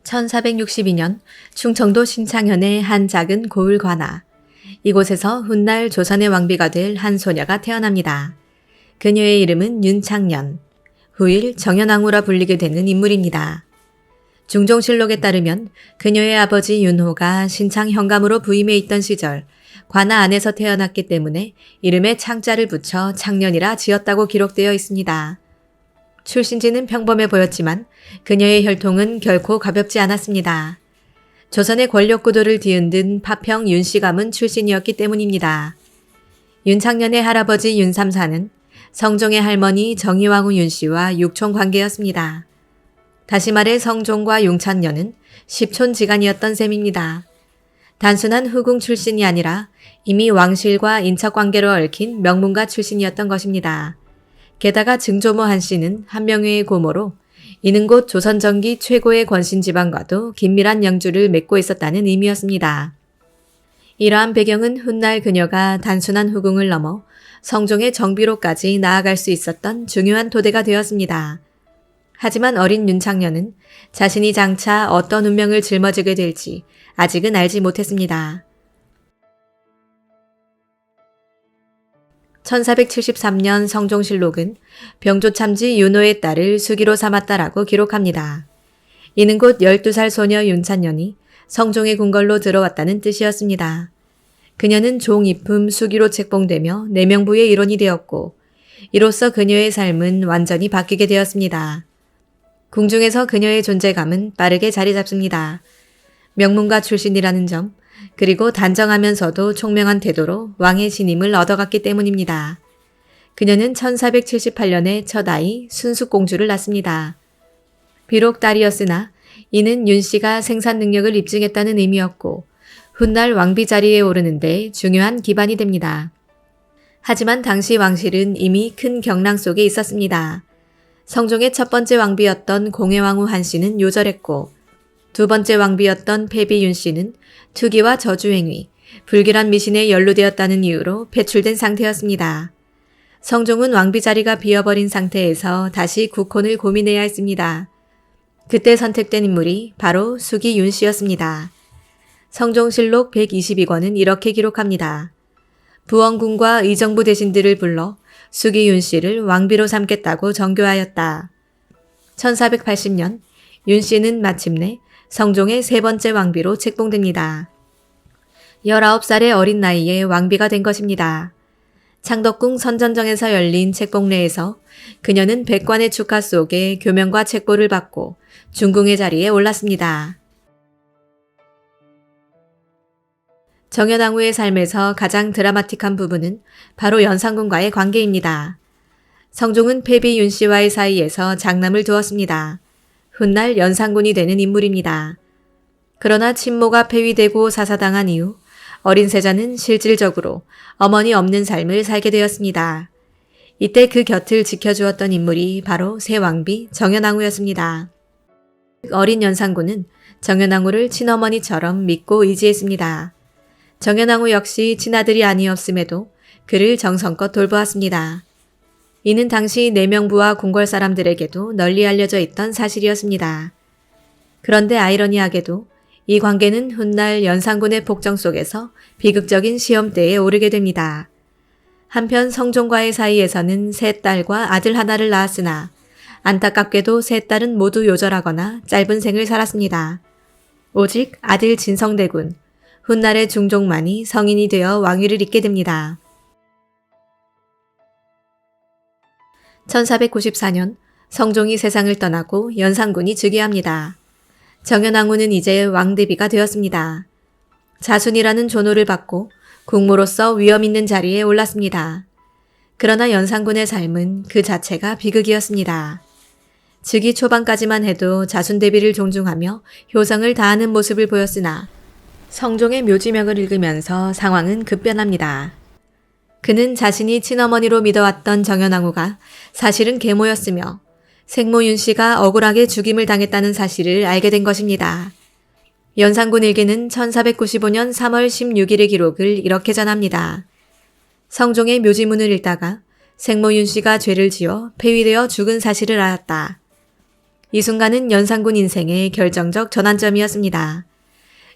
1462년 충청도 신창현의 한 작은 고을 관아. 이곳에서 훗날 조선의 왕비가 될 한 소녀가 태어납니다. 그녀의 이름은 윤창년, 후일 정현왕후라 불리게 되는 인물입니다. 중종실록에 따르면 그녀의 아버지 윤호가 신창 현감으로 부임해 있던 시절 관아 안에서 태어났기 때문에 이름에 창자를 붙여 창년이라 지었다고 기록되어 있습니다. 출신지는 평범해 보였지만 그녀의 혈통은 결코 가볍지 않았습니다. 조선의 권력 구도를 뒤흔든 파평 윤씨 가문 출신이었기 때문입니다. 윤창년의 할아버지 윤삼사는 성종의 할머니 정의왕후 윤씨와 육촌 관계였습니다. 다시 말해 성종과 윤창년은 십촌지간이었던 셈입니다. 단순한 후궁 출신이 아니라 이미 왕실과 인척관계로 얽힌 명문가 출신이었던 것입니다. 게다가 증조모 한씨는 한명회의 고모로 이는 곧 조선 전기 최고의 권신지방과도 긴밀한 영주를 맺고 있었다는 의미였습니다. 이러한 배경은 훗날 그녀가 단순한 후궁을 넘어 성종의 정비로까지 나아갈 수 있었던 중요한 토대가 되었습니다. 하지만 어린 윤창년은 자신이 장차 어떤 운명을 짊어지게 될지 아직은 알지 못했습니다. 1473년 성종실록은 병조참지 윤호의 딸을 수기로 삼았다라고 기록합니다. 이는 곧 12살 소녀 윤창년이 성종의 궁궐로 들어왔다는 뜻이었습니다. 그녀는 종이품 수기로 책봉되며 내명부의 일원이 되었고 이로써 그녀의 삶은 완전히 바뀌게 되었습니다. 궁중에서 그녀의 존재감은 빠르게 자리 잡습니다. 명문가 출신이라는 점, 그리고 단정하면서도 총명한 태도로 왕의 신임을 얻어갔기 때문입니다. 그녀는 1478년에 첫 아이 순숙공주를 낳습니다. 비록 딸이었으나 이는 윤씨가 생산 능력을 입증했다는 의미였고 훗날 왕비 자리에 오르는 데 중요한 기반이 됩니다. 하지만 당시 왕실은 이미 큰 경랑 속에 있었습니다. 성종의 첫 번째 왕비였던 공해왕후 한씨는 요절했고 두 번째 왕비였던 패비 윤씨는 투기와 저주행위, 불길한 미신에 연루되었다는 이유로 배출된 상태였습니다. 성종은 왕비 자리가 비어버린 상태에서 다시 국혼을 고민해야 했습니다. 그때 선택된 인물이 바로 수기 윤씨였습니다. 성종실록 122권은 이렇게 기록합니다. 부원군과 의정부 대신들을 불러 수기 윤씨를 왕비로 삼겠다고 정교하였다. 1480년 윤씨는 마침내 성종의 세 번째 왕비로 책봉됩니다. 19살의 어린 나이에 왕비가 된 것입니다. 창덕궁 선전정에서 열린 책봉례에서 그녀는 백관의 축하 속에 교명과 책보를 받고 중궁의 자리에 올랐습니다. 정현왕후의 삶에서 가장 드라마틱한 부분은 바로 연산군과의 관계입니다. 성종은 패비 윤씨와의 사이에서 장남을 두었습니다. 훗날 연산군이 되는 인물입니다. 그러나 친모가 폐위되고 사사당한 이후 어린 세자는 실질적으로 어머니 없는 삶을 살게 되었습니다. 이때 그 곁을 지켜주었던 인물이 바로 새 왕비 정현왕후였습니다. 어린 연산군은 정현왕후를 친어머니처럼 믿고 의지했습니다. 정현왕후 역시 친아들이 아니었음에도 그를 정성껏 돌보았습니다. 이는 당시 내명부와 궁궐 사람들에게도 널리 알려져 있던 사실이었습니다. 그런데 아이러니하게도 이 관계는 훗날 연산군의 폭정 속에서 비극적인 시험대에 오르게 됩니다. 한편 성종과의 사이에서는 세 딸과 아들 하나를 낳았으나 안타깝게도 세 딸은 모두 요절하거나 짧은 생을 살았습니다. 오직 아들 진성대군, 훗날의 중종만이 성인이 되어 왕위를 잇게 됩니다. 1494년 성종이 세상을 떠나고 연산군이 즉위합니다. 정현왕후는 이제 왕대비가 되었습니다. 자순이라는 존호를 받고 국무로서 위험 있는 자리에 올랐습니다. 그러나 연산군의 삶은 그 자체가 비극이었습니다. 즉위 초반까지만 해도 자순대비를 존중하며 효성을 다하는 모습을 보였으나 성종의 묘지명을 읽으면서 상황은 급변합니다. 그는 자신이 친어머니로 믿어왔던 정현왕후가 사실은 계모였으며 생모 윤씨가 억울하게 죽임을 당했다는 사실을 알게 된 것입니다. 연산군 일기는 1495년 3월 16일의 기록을 이렇게 전합니다. 성종의 묘지문을 읽다가 생모 윤씨가 죄를 지어 폐위되어 죽은 사실을 알았다. 이 순간은 연산군 인생의 결정적 전환점이었습니다.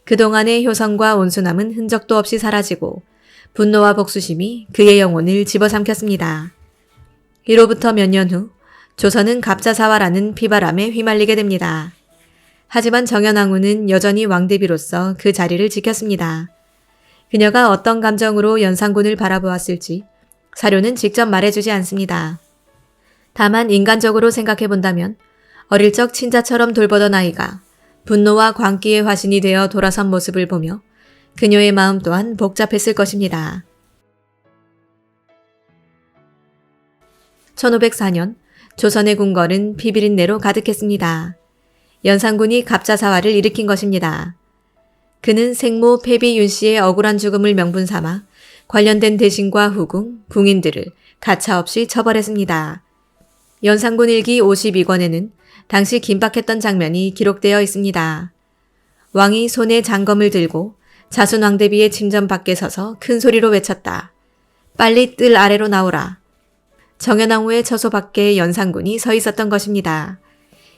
그동안의 효성과 온순함은 흔적도 없이 사라지고 분노와 복수심이 그의 영혼을 집어삼켰습니다. 이로부터 몇 년 후 조선은 갑자사화라는 피바람에 휘말리게 됩니다. 하지만 정연왕후는 여전히 왕대비로서 그 자리를 지켰습니다. 그녀가 어떤 감정으로 연산군을 바라보았을지 사료는 직접 말해주지 않습니다. 다만 인간적으로 생각해본다면 어릴 적 친자처럼 돌보던 아이가 분노와 광기의 화신이 되어 돌아선 모습을 보며 그녀의 마음 또한 복잡했을 것입니다. 1504년 조선의 궁궐은 피비린내로 가득했습니다. 연산군이 갑자사화를 일으킨 것입니다. 그는 생모 패비 윤씨의 억울한 죽음을 명분 삼아 관련된 대신과 후궁, 궁인들을 가차없이 처벌했습니다. 연산군 일기 52권에는 당시 긴박했던 장면이 기록되어 있습니다. 왕이 손에 장검을 들고 자순 왕대비의 침전 밖에 서서 큰 소리로 외쳤다. 빨리 뜰 아래로 나오라. 정연왕후의 처소 밖에 연산군이 서 있었던 것입니다.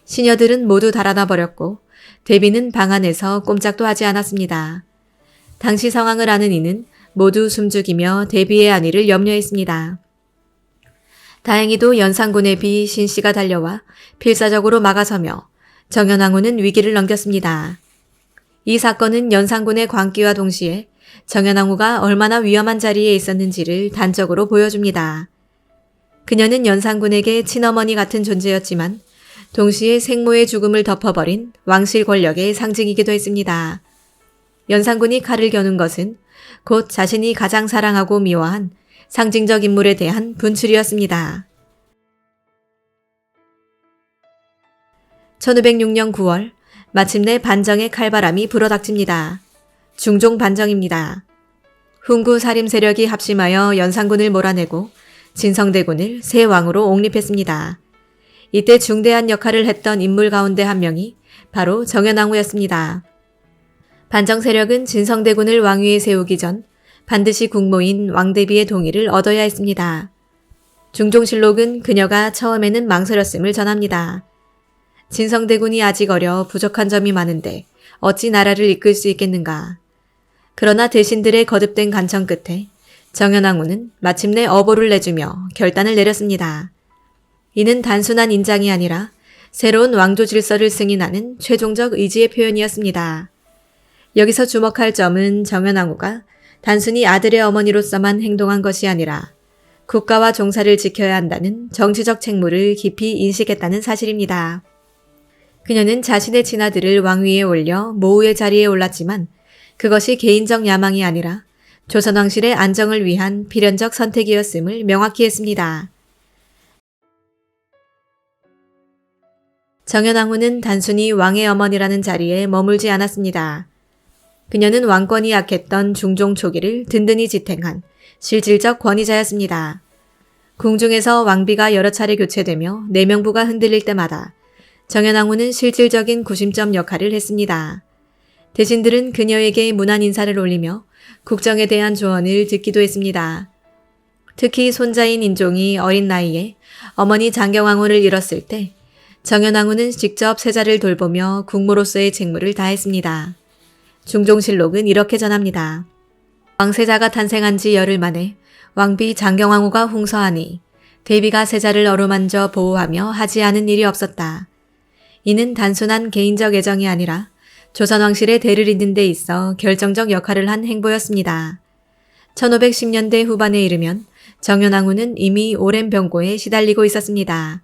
시녀들은 모두 달아나 버렸고 대비는 방 안에서 꼼짝도 하지 않았습니다. 당시 상황을 아는 이는 모두 숨죽이며 대비의 안위를 염려했습니다. 다행히도 연산군의 비 신씨가 달려와 필사적으로 막아서며 정연왕후는 위기를 넘겼습니다. 이 사건은 연산군의 광기와 동시에 정연왕후가 얼마나 위험한 자리에 있었는지를 단적으로 보여줍니다. 그녀는 연산군에게 친어머니 같은 존재였지만 동시에 생모의 죽음을 덮어버린 왕실 권력의 상징이기도 했습니다. 연산군이 칼을 겨눈 것은 곧 자신이 가장 사랑하고 미워한 상징적 인물에 대한 분출이었습니다. 1506년 9월 마침내 반정의 칼바람이 불어닥칩니다. 중종 반정입니다. 훈구 사림 세력이 합심하여 연산군을 몰아내고 진성대군을 새 왕으로 옹립했습니다. 이때 중대한 역할을 했던 인물 가운데 한 명이 바로 정연왕후였습니다. 반정 세력은 진성대군을 왕위에 세우기 전 반드시 국모인 왕대비의 동의를 얻어야 했습니다. 중종실록은 그녀가 처음에는 망설였음을 전합니다. 진성대군이 아직 어려 부족한 점이 많은데 어찌 나라를 이끌 수 있겠는가. 그러나 대신들의 거듭된 간청 끝에 정연왕후는 마침내 어보를 내주며 결단을 내렸습니다. 이는 단순한 인장이 아니라 새로운 왕조 질서를 승인하는 최종적 의지의 표현이었습니다. 여기서 주목할 점은 정연왕후가 단순히 아들의 어머니로서만 행동한 것이 아니라 국가와 종사를 지켜야 한다는 정치적 책무를 깊이 인식했다는 사실입니다. 그녀는 자신의 친아들을 왕위에 올려 모우의 자리에 올랐지만 그것이 개인적 야망이 아니라 조선왕실의 안정을 위한 필연적 선택이었음을 명확히 했습니다. 정연왕후는 단순히 왕의 어머니라는 자리에 머물지 않았습니다. 그녀는 왕권이 약했던 중종 초기를 든든히 지탱한 실질적 권위자였습니다. 궁중에서 왕비가 여러 차례 교체되며 내명부가 흔들릴 때마다 정연왕후는 실질적인 구심점 역할을 했습니다. 대신들은 그녀에게 문안 인사를 올리며 국정에 대한 조언을 듣기도 했습니다. 특히 손자인 인종이 어린 나이에 어머니 장경왕후를 잃었을 때 정연왕후는 직접 세자를 돌보며 국모로서의 책무를 다했습니다. 중종실록은 이렇게 전합니다. 왕세자가 탄생한 지 열흘 만에 왕비 장경왕후가 홍서하니 대비가 세자를 어루만져 보호하며 하지 않은 일이 없었다. 이는 단순한 개인적 애정이 아니라 조선왕실의 대를 잇는 데 있어 결정적 역할을 한 행보였습니다. 1510년대 후반에 이르면 정연왕후는 이미 오랜 병고에 시달리고 있었습니다.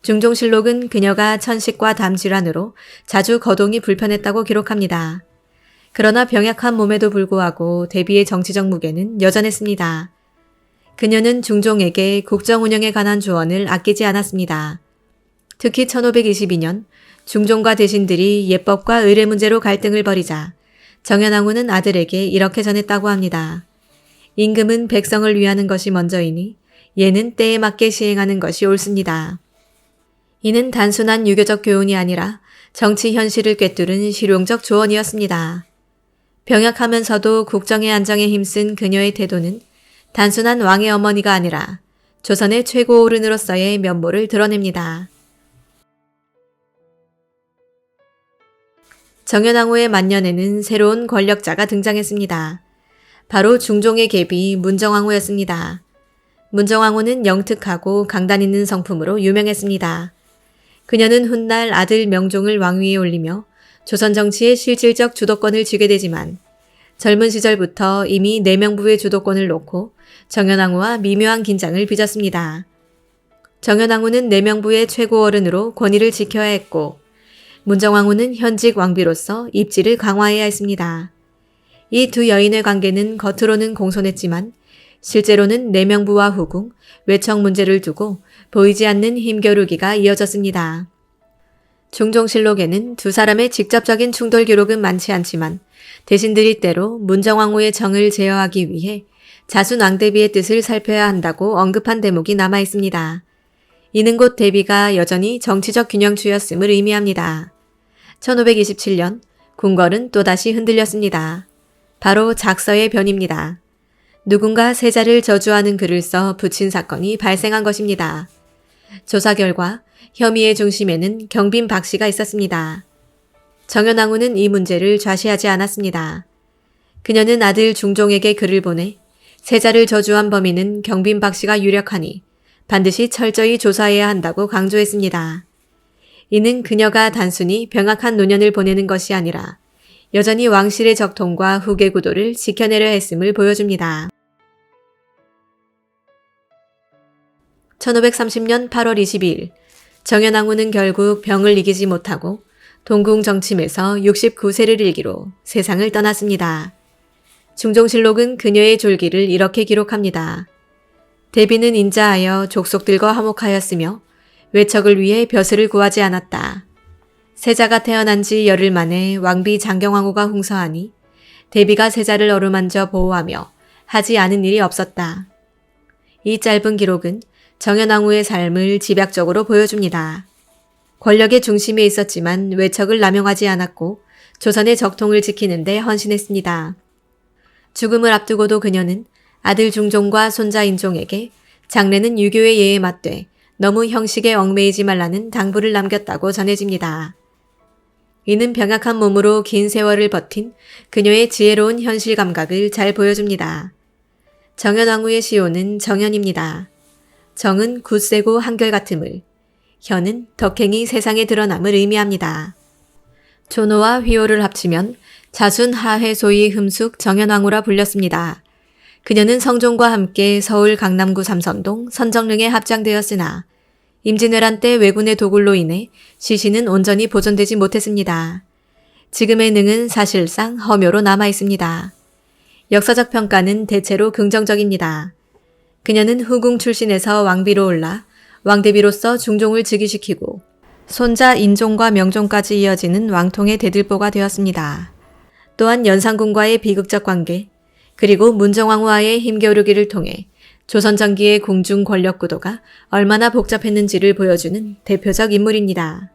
중종실록은 그녀가 천식과 담질환으로 자주 거동이 불편했다고 기록합니다. 그러나 병약한 몸에도 불구하고 대비의 정치적 무게는 여전했습니다. 그녀는 중종에게 국정 운영에 관한 조언을 아끼지 않았습니다. 특히 1522년 중종과 대신들이 예법과 의례 문제로 갈등을 벌이자 정연왕후는 아들에게 이렇게 전했다고 합니다. 임금은 백성을 위하는 것이 먼저이니 예는 때에 맞게 시행하는 것이 옳습니다. 이는 단순한 유교적 교훈이 아니라 정치 현실을 꿰뚫은 실용적 조언이었습니다. 병약하면서도 국정의 안정에 힘쓴 그녀의 태도는 단순한 왕의 어머니가 아니라 조선의 최고 어른으로서의 면모를 드러냅니다. 정연왕후의 만년에는 새로운 권력자가 등장했습니다. 바로 중종의 계비 문정왕후였습니다. 문정왕후는 영특하고 강단 있는 성품으로 유명했습니다. 그녀는 훗날 아들 명종을 왕위에 올리며 조선 정치의 실질적 주도권을 쥐게 되지만 젊은 시절부터 이미 내명부의 주도권을 놓고 정연왕후와 미묘한 긴장을 빚었습니다. 정연왕후는 내명부의 최고 어른으로 권위를 지켜야 했고 문정왕후는 현직 왕비로서 입지를 강화해야 했습니다. 이 두 여인의 관계는 겉으로는 공손했지만 실제로는 내명부와 후궁, 외척 문제를 두고 보이지 않는 힘겨루기가 이어졌습니다. 중종실록에는 두 사람의 직접적인 충돌 기록은 많지 않지만 대신들이 때로 문정왕후의 정을 제어하기 위해 자순 왕대비의 뜻을 살펴야 한다고 언급한 대목이 남아 있습니다. 이는 곧 대비가 여전히 정치적 균형주였음을 의미합니다. 1527년 궁궐은 또다시 흔들렸습니다. 바로 작서의 변입니다. 누군가 세자를 저주하는 글을 써 붙인 사건이 발생한 것입니다. 조사 결과 혐의의 중심에는 경빈 박씨가 있었습니다. 정연왕후는 이 문제를 좌시하지 않았습니다. 그녀는 아들 중종에게 글을 보내 세자를 저주한 범인은 경빈 박씨가 유력하니 반드시 철저히 조사해야 한다고 강조했습니다. 이는 그녀가 단순히 병약한 노년을 보내는 것이 아니라 여전히 왕실의 적통과 후계 구도를 지켜내려 했음을 보여줍니다. 1530년 8월 22일 정연왕후는 결국 병을 이기지 못하고 동궁 정침에서 69세를 일기로 세상을 떠났습니다. 중종실록은 그녀의 졸기를 이렇게 기록합니다. 대비는 인자하여 족속들과 화목하였으며 외척을 위해 벼슬을 구하지 않았다. 세자가 태어난 지 열흘 만에 왕비 장경왕후가 흥서하니 대비가 세자를 어루만져 보호하며 하지 않은 일이 없었다. 이 짧은 기록은 정연왕후의 삶을 집약적으로 보여줍니다. 권력의 중심에 있었지만 외척을 남용하지 않았고 조선의 적통을 지키는 데 헌신했습니다. 죽음을 앞두고도 그녀는 아들 중종과 손자 인종에게 장래는 유교의 예에 맞되 너무 형식에 얽매이지 말라는 당부를 남겼다고 전해집니다. 이는 병약한 몸으로 긴 세월을 버틴 그녀의 지혜로운 현실 감각을 잘 보여줍니다. 정연왕후의 시호는 정연입니다. 정은 굳세고 한결같음을, 현은 덕행이 세상에 드러남을 의미합니다. 조노와 휘호를 합치면 자순 하회 소위 흠숙 정연왕후라 불렸습니다. 그녀는 성종과 함께 서울 강남구 삼선동 선정릉에 합장되었으나 임진왜란 때 왜군의 도굴로 인해 시신은 온전히 보존되지 못했습니다. 지금의 능은 사실상 허묘로 남아 있습니다. 역사적 평가는 대체로 긍정적입니다. 그녀는 후궁 출신에서 왕비로 올라 왕대비로서 중종을 즉위시키고 손자 인종과 명종까지 이어지는 왕통의 대들보가 되었습니다. 또한 연산군과의 비극적 관계, 그리고 문정왕후와의 힘겨루기를 통해 조선 전기의 궁중 권력 구도가 얼마나 복잡했는지를 보여주는 대표적 인물입니다.